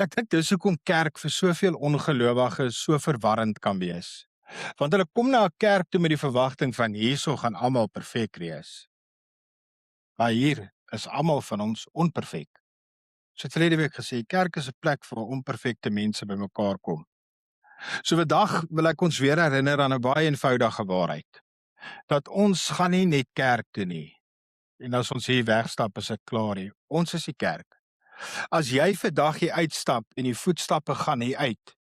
Ek dink dis hoekom kerk vir soveel ongelowiges so verwarrend kan wees. Want hulle kom na 'n kerk toe met die verwagting van hierso gaan almal perfek wees. Maar hier is almal van ons onperfek. So het verlede week gesê, kerk is 'n plek waar onperfekte mense bymekaar kom. So vandag wil ek ons weer herinner aan 'n baie eenvoudige waarheid. Dat ons gaan nie net kerk toe nie. En as ons hier wegstap, is dit klaar nie. Ons is die kerk. As jy vandag hier uitstap en die voetstappe gaan hier uit,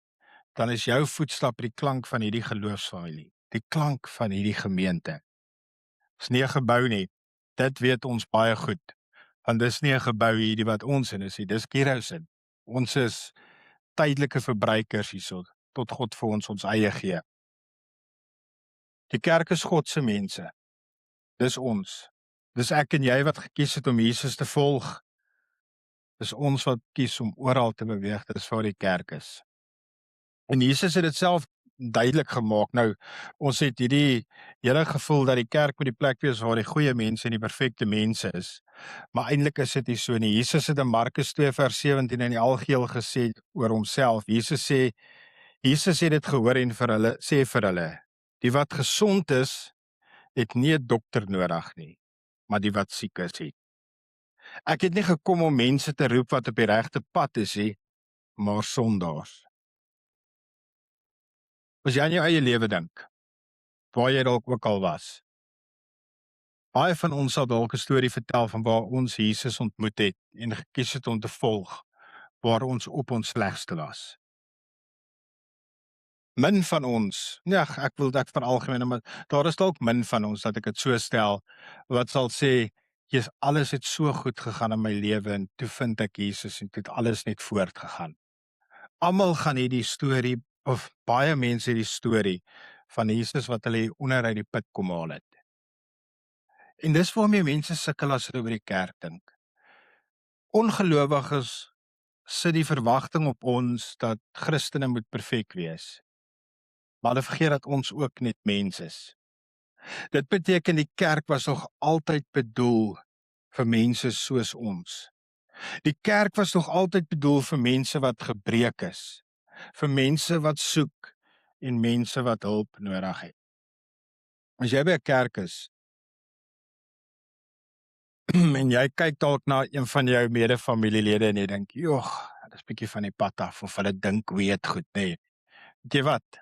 dan is jou voetstap die klank van hierdie geloofsfamilie, die klank van hierdie gemeente. Dis nie 'n gebou nie. Dit weet ons baie goed. Want dis nie 'n gebou hierdie wat ons in is nie, dis Kairos in. Ons is tydelike verbruikers hierso, tot God vir ons eie gee. Die kerk is God se mense. Dis ons. Dis ek en jy wat gekies het om Jesus te volg. Dis ons wat kies om oral te beweeg, dis waar die kerk is. En Jesus het dit self duidelik gemaak. Nou, ons het hierdie hele gevoel dat die kerk moet die plek wees waar die goeie mense en die perfekte mense is. Maar eintlik is dit nie so nie. Jesus het in Markus 2 vers 17 in die algeheel gesê oor homself. Jesus het dit gehoor en sê vir hulle, die wat gesond is, het nie 'n dokter nodig nie, maar die wat siek is het. Ek het nie gekom om mense te roep wat op die regte pad is nie, maar sondaars. As jy aan jou eie lewe dink, waar jy dalk ook al was. Baie van ons sal dalk 'n storie vertel van waar ons Jesus ontmoet het en gekies het om te volg, waar ons op ons slegste was. Min van ons, ja, ek wil dit veralgemeen, maar daar is dalk min van ons, dat ek dit so stel, wat sal sê, Jesus, alles het so goed gegaan in my lewe en toe vind ek Jesus en toe het alles net voortgegaan. Almal gaan hierdie storie, of baie mense hierdie storie, van Jesus wat hulle onder uit die put kom haal het. En dis waarmee mense sukkel as hulle oor die kerk dink. Ongelowiges sit die verwagting op ons dat Christene moet perfek wees. Maar hulle vergeet dat ons ook net mens is. Dit beteken die kerk was nog altyd bedoel vir mense soos ons. Die kerk was nog altyd bedoel vir mense wat gebreek is, vir mense wat soek en mense wat hulp nodig het. As jy by 'n kerk is en jy kyk dalk na een van jou medefamilielede en jy dink, "Joh, dit is bietjie van die pad af," of hulle dink weet goed, nee. Weet jy wat?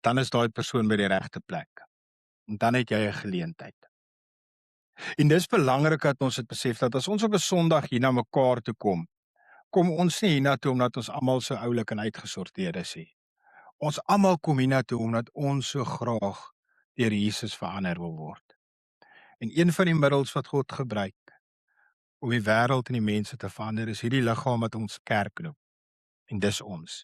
Dan is daai persoon by die regte plek. En dan het jy 'n geleentheid. En dis belangrik dat ons dit besef dat as ons op 'n Sondag hier na mekaar toe kom, kom ons nie hiernatoe omdat ons almal so oulik en uitgesorteer is nie. Ons almal kom hiernatoe omdat ons so graag deur Jesus verander wil word. En een van die middels wat God gebruik om die wêreld en die mense te verander is hierdie liggaam wat ons kerk noem. En dis ons.